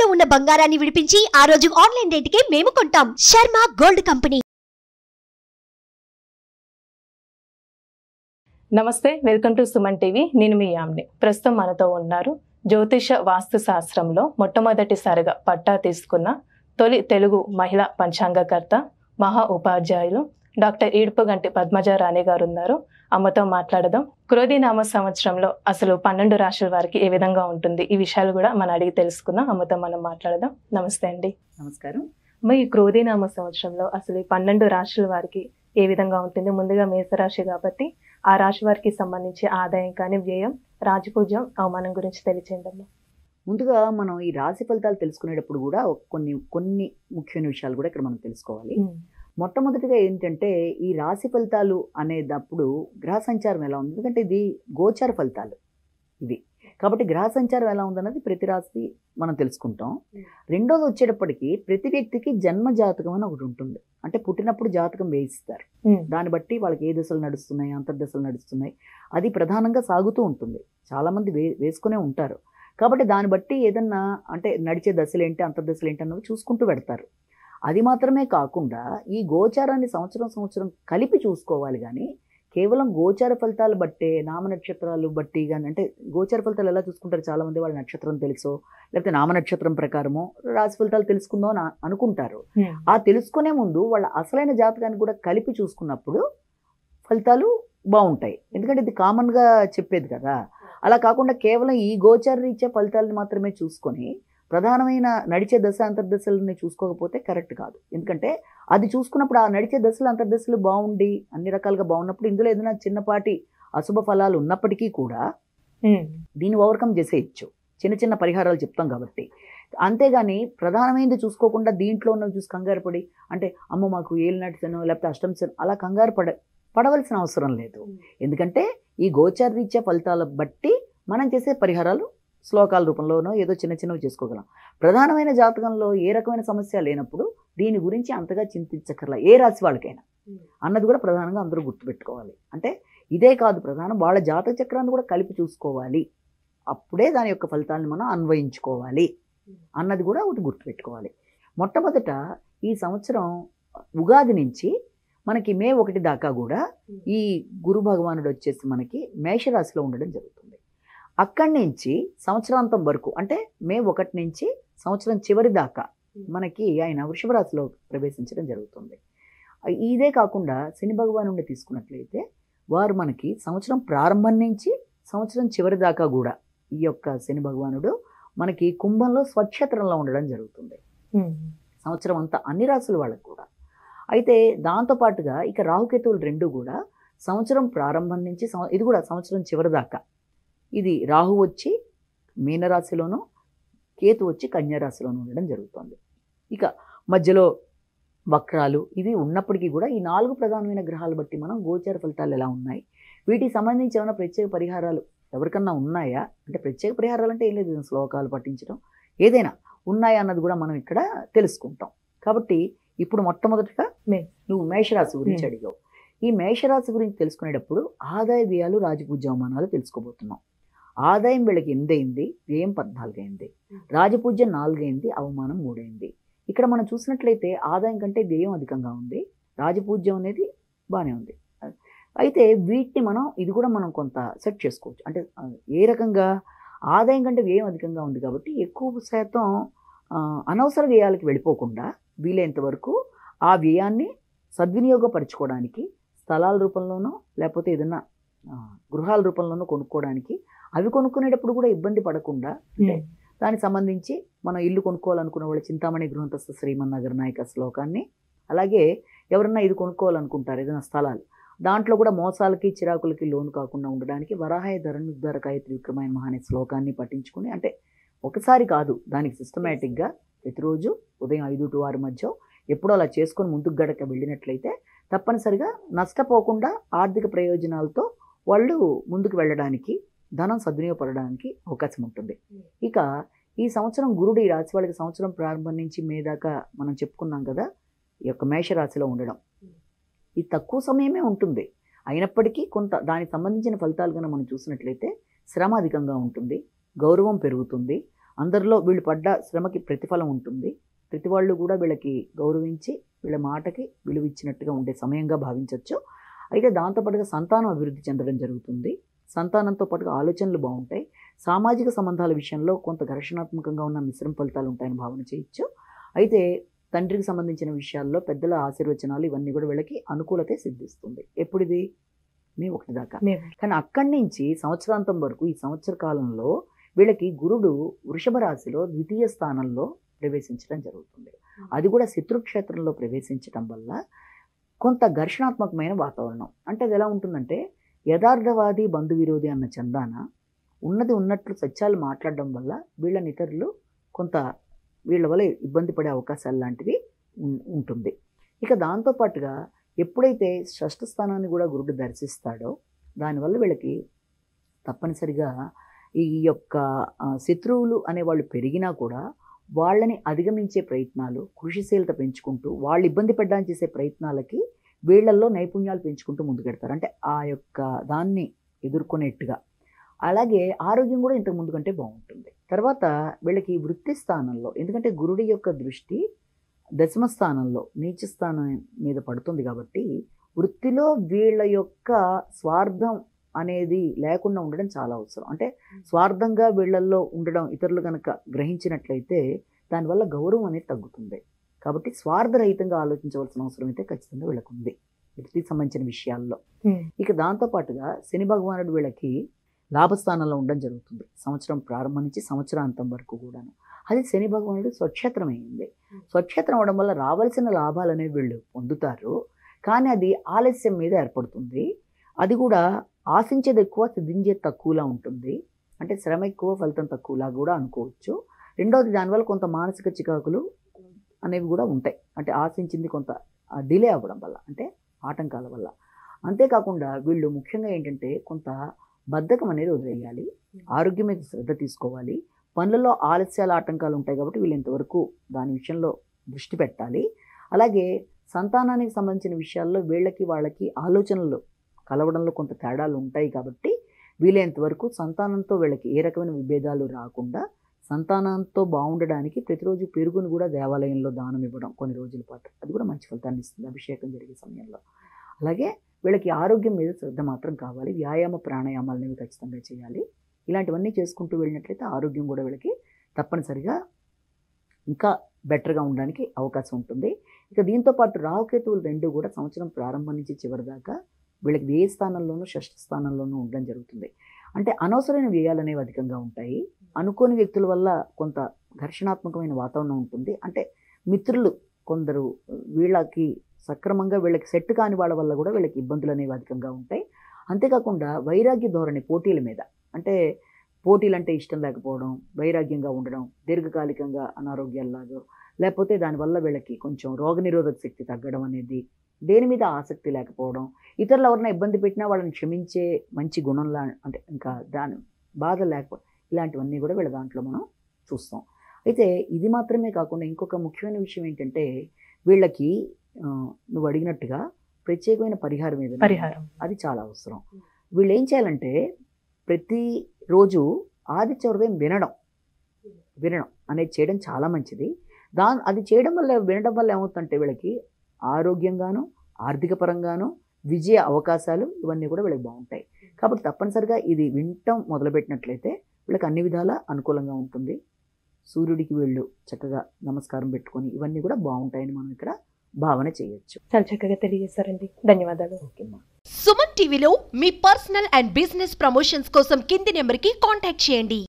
తాకట్టులో ఉన్న బంగారాన్ని విడిపించి ఆ రోజు ఆన్లైన్ రేటుకే మేము కొంటాం. Sharma gold company. నమస్తే, వెల్కమ్ టు సుమన్ టీవీ. నేను మీ యామ్ని. ప్రస్తుతం మనతో ఉన్నారు జ్యోతిష వాస్తు శాస్త్రంలో మొట్టమొదటిసారిగా పట్టా తీసుకున్న తొలి తెలుగు మహిళా పంచాంగకర్త, మహా ఉపాధ్యాయులు డాక్టర్ ఈడ్పుగంటి పద్మజారాణి గారు ఉన్నారు. అమ్మతో మాట్లాడదాం. క్రోధినామ సంవత్సరంలో అసలు 12 రాశుల వారికి ఏ విధంగా ఉంటుంది, ఈ విషయాలు కూడా మనం అడిగి తెలుసుకుందాం. అమ్మతో మనం మాట్లాడదాం. నమస్తే అండి. నమస్కారం. అమ్మ, ఈ క్రోధినామ సంవత్సరంలో అసలు ఈ 12 రాశుల వారికి ఏ విధంగా ఉంటుంది? ముందుగా మేషరాశి కాబట్టి ఆ రాశి వారికి సంబంధించి ఆదాయం కానీ, వ్యయం, రాజపూజ్యం, అవమానం గురించి తెలియచేయండి. ముందుగా మనం ఈ రాశి ఫలితాలు తెలుసుకునేటప్పుడు కూడా కొన్ని ముఖ్యమైన విషయాలు కూడా ఇక్కడ మనం తెలుసుకోవాలి. మొట్టమొదటిగా ఏంటంటే, ఈ రాశి ఫలితాలు అనేటప్పుడు గ్రహ సంచారం ఎలా ఉంది, ఎందుకంటే ఇది గోచార ఫలితాలు ఇవి కాబట్టి గ్రహ సంచారం ఎలా ఉందన్నది ప్రతి రాశి మనం తెలుసుకుంటాం. రెండోది వచ్చేటప్పటికి ప్రతి వ్యక్తికి జన్మ జాతకం అని ఒకటి ఉంటుంది. అంటే పుట్టినప్పుడు జాతకం వేయిస్తారు. దాన్ని బట్టి వాళ్ళకి ఏ దశలు నడుస్తున్నాయి, అంతర్దశలు నడుస్తున్నాయి, అది ప్రధానంగా సాగుతూ ఉంటుంది. చాలామంది వేసుకునే ఉంటారు. కాబట్టి దాన్ని బట్టి ఏదన్నా అంటే నడిచే దశలు ఏంటి, అంతర్దశలు ఏంటి అన్నవి చూసుకుంటూ పెడతారు. అది మాత్రమే కాకుండా ఈ గోచారాన్ని సంవత్సరం కలిపి చూసుకోవాలి. కానీ కేవలం గోచార ఫలితాలు బట్టే, నామ నక్షత్రాలు బట్టి కానీ, అంటే గోచార ఫలితాలు ఎలా చూసుకుంటారు, చాలామంది వాళ్ళ నక్షత్రం తెలుసో లేకపోతే నామ నక్షత్రం ప్రకారమో రాశి ఫలితాలు తెలుసుకుందాం అని అనుకుంటారు. ఆ తెలుసుకునే ముందు వాళ్ళ అసలైన జాతకాన్ని కూడా కలిపి చూసుకున్నప్పుడు ఫలితాలు బాగుంటాయి. ఎందుకంటే ఇది కామన్గా చెప్పేది కదా. అలా కాకుండా కేవలం ఈ గోచార రీత్యా ఫలితాలను మాత్రమే చూసుకొని ప్రధానమైన నడిచే దశ అంతర్దశలని చూసుకోకపోతే కరెక్ట్ కాదు. ఎందుకంటే అది చూసుకున్నప్పుడు ఆ నడిచే దశలు అంతర్దశలు బాగుండి అన్ని రకాలుగా బాగున్నప్పుడు ఇందులో ఏదైనా చిన్నపాటి అశుభ ఫలాలు ఉన్నప్పటికీ కూడా దీన్ని ఓవర్కమ్ చేసేయచ్చు. చిన్న పరిహారాలు చెప్తాం కాబట్టి. అంతేగాని ప్రధానమైనది చూసుకోకుండా దీంట్లో ఉన్నవి చూసి కంగారు పడి, అంటే అమ్మ మాకు ఏలినాటిసనో లేకపోతే అష్టంశనో అలా కంగారు పడవలసిన అవసరం లేదు. ఎందుకంటే ఈ గోచార రీత్యా ఫలితాల బట్టి మనం చేసే పరిహారాలు శ్లోకాల రూపంలోనో ఏదో చిన్నవి చేసుకోగలం. ప్రధానమైన జాతకంలో ఏ రకమైన సమస్య లేనప్పుడు దీని గురించి అంతగా చింతించకర్లా, ఏ రాశి వాళ్ళకైనా అన్నది కూడా ప్రధానంగా అందరూ గుర్తుపెట్టుకోవాలి. అంటే ఇదే కాదు, ప్రధానం వాళ్ళ జాతక చక్రాన్ని కూడా కలిపి చూసుకోవాలి. అప్పుడే దాని యొక్క ఫలితాలను మనం అన్వయించుకోవాలి అన్నది కూడా ఒకటి గుర్తుపెట్టుకోవాలి. మొట్టమొదట ఈ సంవత్సరం ఉగాది నుంచి మనకి మే 1 దాకా కూడా ఈ గురు భగవానుడు వచ్చేసి మనకి మేషరాశిలో ఉండడం జరుగుతుంది. అక్కడి నుంచి సంవత్సరాంతం వరకు, అంటే మే 1 నుంచి సంవత్సరం చివరి దాకా మనకి ఆయన వృషభ రాశిలో ప్రవేశించడం జరుగుతుంది. ఇదే కాకుండా శని భగవానుడిని తీసుకున్నట్లయితే వారు మనకి సంవత్సరం ప్రారంభం నుంచి సంవత్సరం చివరి దాకా కూడా ఈ యొక్క శని భగవానుడు మనకి కుంభంలో స్వక్షేత్రంలో ఉండడం జరుగుతుంది సంవత్సరం అంతా, అన్ని రాశుల వాళ్ళకు కూడా. అయితే దాంతోపాటుగా ఇక రాహుకేతువులు రెండు కూడా సంవత్సరం ప్రారంభం నుంచి ఇది కూడా సంవత్సరం చివరి దాకా, ఇది రాహు వచ్చి మీనరాశిలోనూ కేతు వచ్చి కన్యారాశిలోనూ ఉండడం జరుగుతుంది. ఇక మధ్యలో వక్రాలు ఇవి ఉన్నప్పటికీ కూడా ఈ 4 ప్రధానమైన గ్రహాలు బట్టి మనం గోచార ఫలితాలు ఎలా ఉన్నాయి, వీటికి సంబంధించి ఏమైనా ప్రత్యేక పరిహారాలు ఎవరికన్నా ఉన్నాయా, అంటే ప్రత్యేక పరిహారాలు అంటే ఏం లేదు, శ్లోకాలు పఠించడం ఏదైనా ఉన్నాయా అన్నది కూడా మనం ఇక్కడ తెలుసుకుంటాం. కాబట్టి ఇప్పుడు మొట్టమొదటిగా నువ్వు మేషరాశి గురించి అడిగావు. ఈ మేషరాశి గురించి తెలుసుకునేటప్పుడు ఆదాయ వ్యయాలు, రాజపూజ్య అవమానాలు తెలుసుకోబోతున్నాం. ఆదాయం వీళ్ళకి 8 అయింది, వ్యయం 14 అయింది, రాజపూజ్యం 4 అయింది, అవమానం 3 అయింది. ఇక్కడ మనం చూసినట్లయితే ఆదాయం కంటే వ్యయం అధికంగా ఉంది, రాజపూజ్యం అనేది బాగానే ఉంది. అయితే వీటిని మనం ఇది కూడా మనం కొంత సెట్ చేసుకోవచ్చు. అంటే ఏ రకంగా ఆదాయం కంటే వ్యయం అధికంగా ఉంది కాబట్టి ఎక్కువ శాతం అనవసర వ్యయాలకు వెళ్ళిపోకుండా వీలైనంత వరకు ఆ వ్యయాన్ని సద్వినియోగపరచుకోవడానికి స్థలాల రూపంలోనో లేకపోతే ఏదైనా గృహాల రూపంలోనో కొనుక్కోవడానికి, అవి కొనుక్కునేటప్పుడు కూడా ఇబ్బంది పడకుండా, అంటే దానికి సంబంధించి మనం ఇల్లు కొనుక్కోవాలనుకున్న వాళ్ళు చింతామణి గృహంతస్థ శ్రీమన్నగర నాయక శ్లోకాన్ని, అలాగే ఎవరన్నా ఇది కొనుక్కోవాలనుకుంటారు ఏదైనా స్థలాలు, దాంట్లో కూడా మోసాలకి చిరాకులకి లోను కాకుండా ఉండడానికి వరాహాయ ధరణుద్ధరకాయ త్రివిక్రమాయ మహానే శ్లోకాన్ని పఠించుకుని, అంటే ఒకసారి కాదు, దానికి సిస్టమేటిక్గా ప్రతిరోజు ఉదయం 5 to 6 మధ్య ఎప్పుడో అలా చేసుకొని ముందుకు గడక వెళ్ళినట్లయితే తప్పనిసరిగా నష్టపోకుండా ఆర్థిక ప్రయోజనాలతో వాళ్ళు ముందుకు వెళ్ళడానికి, ధనం సద్వినియోగపడడానికి అవకాశం ఉంటుంది. ఇక ఈ సంవత్సరం గురుడు ఈ రాశి వాళ్ళకి సంవత్సరం ప్రారంభం నుంచి మే దాకా మనం చెప్పుకున్నాం కదా, ఈ యొక్క మేషరాశిలో ఉండడం ఇది తక్కువ సమయమే ఉంటుంది. అయినప్పటికీ కొంత దానికి సంబంధించిన ఫలితాలు కనుక మనం చూసినట్లయితే శ్రమ అధికంగా ఉంటుంది, గౌరవం పెరుగుతుంది, అందరిలో వీళ్ళు పడ్డ శ్రమకి ప్రతిఫలం ఉంటుంది. ప్రతి వాళ్ళు కూడా వీళ్ళకి గౌరవించి వీళ్ళ మాటకి విలువ ఇచ్చినట్టుగా ఉండే సమయంగా భావించవచ్చు. అయితే దాంతోపాటుగా సంతానం అభివృద్ధి చెందడం జరుగుతుంది. సంతానంతో పాటుగా ఆలోచనలు బాగుంటాయి. సామాజిక సంబంధాల విషయంలో కొంత ఘర్షణాత్మకంగా ఉన్న మిశ్రమ ఫలితాలు ఉంటాయని భావన చేయొచ్చు. అయితే తండ్రికి సంబంధించిన విషయాల్లో పెద్దల ఆశీర్వచనాలు ఇవన్నీ కూడా వీళ్ళకి అనుకూలతే సిద్ధిస్తుంది. ఎప్పుడిది మే 1 దాకా. కానీ అక్కడి నుంచి సంవత్సరాంతం వరకు ఈ సంవత్సర కాలంలో వీళ్ళకి గురుడు వృషభ రాశిలో 2వ స్థానంలో ప్రవేశించడం జరుగుతుంది. అది కూడా శత్రుక్షేత్రంలో ప్రవేశించడం వల్ల కొంత ఘర్షణాత్మకమైన వాతావరణం. అంటే అది ఎలా ఉంటుందంటే యథార్థవాది బంధు విరోధి అన్న చందాన ఉన్నది ఉన్నట్లు సత్యాలు మాట్లాడడం వల్ల వీళ్ళని ఇతరులు కొంత వీళ్ళ వల్ల ఇబ్బంది పడే అవకాశాలు లాంటివి ఉంటుంది. ఇక దాంతోపాటుగా ఎప్పుడైతే షష్ఠ స్థానాన్ని కూడా గురుడు దర్శిస్తాడో దానివల్ల వీళ్ళకి తప్పనిసరిగా ఈ యొక్క శత్రువులు అనేవాళ్ళు పెరిగినా కూడా వాళ్ళని అధిగమించే ప్రయత్నాలు, కృషిశీలత పెంచుకుంటూ వాళ్ళు ఇబ్బంది పడ్డానికి చేసే ప్రయత్నాలకి వీళ్ళల్లో నైపుణ్యాలు పెంచుకుంటూ ముందుకెడతారు. అంటే ఆ యొక్క దాన్ని ఎదుర్కొనేట్టుగా. అలాగే ఆరోగ్యం కూడా ఇంతకు ముందు కంటే బాగుంటుంది. తర్వాత వీళ్ళకి వృత్తి స్థానంలో, ఎందుకంటే గురుడి యొక్క దృష్టి దశమ స్థానంలో నీచ స్థానం మీద పడుతుంది కాబట్టి వృత్తిలో వీళ్ళ యొక్క స్వార్థం అనేది లేకుండా ఉండడం చాలా అవసరం. అంటే స్వార్థంగా వీళ్ళల్లో ఉండడం ఇతరులు కనుక గ్రహించినట్లయితే దానివల్ల గౌరవం అనేది తగ్గుతుంది. కాబట్టి స్వార్థరహితంగా ఆలోచించవలసిన అవసరం అయితే ఖచ్చితంగా వీళ్ళకు ఉంది వృత్తికి సంబంధించిన విషయాల్లో. ఇక దాంతోపాటుగా శని భగవానుడు వీళ్ళకి లాభస్థానంలో ఉండడం జరుగుతుంది సంవత్సరం ప్రారంభం నుంచి సంవత్సరాంతం వరకు కూడాను. అది శని భగవానుడు స్వక్షేత్రం అయింది. స్వక్షేత్రం అవడం వల్ల రావాల్సిన లాభాలు అనేవి వీళ్ళు పొందుతారు. కానీ అది ఆలస్యం మీద ఏర్పడుతుంది. అది కూడా ఆశించేది ఎక్కువ, సిద్ధించేది తక్కువలా ఉంటుంది. అంటే శ్రమ ఎక్కువ, ఫలితం తక్కువలా కూడా అనుకోవచ్చు. రెండవది దానివల్ల కొంత మానసిక చికాకులు అనేవి కూడా ఉంటాయి. అంటే ఆశించింది కొంత డిలే అవ్వడం వల్ల, అంటే ఆటంకాల వల్ల. అంతేకాకుండా వీళ్ళు ముఖ్యంగా ఏంటంటే కొంత బద్ధకం అనేది వదిలేయాలి, ఆరోగ్యం మీద శ్రద్ధ తీసుకోవాలి. పనులలో ఆలస్యాల ఆటంకాలు ఉంటాయి కాబట్టి వీళ్ళు ఇంతవరకు దాని విషయంలో దృష్టి పెట్టాలి. అలాగే సంతానానికి సంబంధించిన విషయాల్లో వీళ్ళకి వాళ్ళకి ఆలోచనలు కలవడంలో కొంత తేడాలు ఉంటాయి కాబట్టి వీలైనంతవరకు సంతానంతో వీళ్ళకి ఏ రకమైన విభేదాలు రాకుండా సంతానంతో బాగుండడానికి ప్రతిరోజు పెరుగును కూడా దేవాలయంలో దానం ఇవ్వడం కొన్ని రోజుల పాటు, అది కూడా మంచి ఫలితాన్ని ఇస్తుంది అభిషేకం జరిగే సమయంలో. అలాగే వీళ్ళకి ఆరోగ్యం మీద శ్రద్ధ మాత్రం కావాలి. వ్యాయామ ప్రాణాయామాలు అనేవి ఖచ్చితంగా చేయాలి. ఇలాంటివన్నీ చేసుకుంటూ వెళ్ళినట్లయితే ఆరోగ్యం కూడా వీళ్ళకి తప్పనిసరిగా ఇంకా బెటర్గా ఉండడానికి అవకాశం ఉంటుంది. ఇక దీంతోపాటు రాహుకేతువులు రెండు కూడా సంవత్సరం ప్రారంభం నుంచి చివరి దాకా వీళ్ళకి వ్యయ స్థానంలోనూ షష్ఠ స్థానంలోనూ ఉండడం జరుగుతుంది. అంటే అనవసరమైన వ్యయాలు అనేవి అధికంగా ఉంటాయి. అనుకోని వ్యక్తుల వల్ల కొంత ఘర్షణాత్మకమైన వాతావరణం ఉంటుంది. అంటే మిత్రులు కొందరు వీళ్ళకి సక్రమంగా వీళ్ళకి సెట్ కాని వాళ్ళ వల్ల కూడా వీళ్ళకి ఇబ్బందులు అనేవి అధికంగా ఉంటాయి. అంతేకాకుండా వైరాగ్య ధోరణి, పోటీల మీద, అంటే పోటీలు అంటే ఇష్టం లేకపోవడం, వైరాగ్యంగా ఉండడం, దీర్ఘకాలికంగా అనారోగ్యాల్లాగా, లేకపోతే దానివల్ల వీళ్ళకి కొంచెం రోగనిరోధక శక్తి తగ్గడం అనేది, దేని మీద ఆసక్తి లేకపోవడం, ఇతరులు ఎవరైనా ఇబ్బంది పెట్టినా వాళ్ళని క్షమించే మంచి గుణంలా, అంటే ఇంకా దాని బాధ లేకపోవడం, ఇలాంటివన్నీ కూడా వీళ్ళ దాంట్లో మనం చూస్తాం. అయితే ఇది మాత్రమే కాకుండా ఇంకొక ముఖ్యమైన విషయం ఏంటంటే వీళ్ళకి నువ్వు అడిగినట్టుగా ప్రత్యేకమైన పరిహారం అది చాలా అవసరం. వీళ్ళు ఏం చేయాలంటే ప్రతిరోజు ఆదిత్య హృదయం వినడం అనేది చేయడం చాలా మంచిది. అది చేయడం వల్ల, వినడం వల్ల ఏమవుతుందంటే వీళ్ళకి ఆరోగ్యంగాను, ఆర్థిక పరంగాను, విజయ అవకాశాలు ఇవన్నీ కూడా వీళ్ళకి బాగుంటాయి. కాబట్టి తప్పనిసరిగా ఇది వినటం మొదలుపెట్టినట్లయితే వీళ్ళకి అన్ని విధాలా అనుకూలంగా ఉంటుంది. సూర్యుడికి వీళ్ళు చక్కగా నమస్కారం పెట్టుకొని ఇవన్నీ కూడా బాగుంటాయని మనం ఇక్కడ భావన చేయొచ్చు. చాలా చక్కగా తెలియజేశారండి, ధన్యవాదాలు. ఓకేమ్మా. సుమన్ టీవీలో మీ పర్సనల్ అండ్ బిజినెస్ ప్రమోషన్స్ కోసం కింది నెంబర్కి కాంటాక్ట్ చేయండి.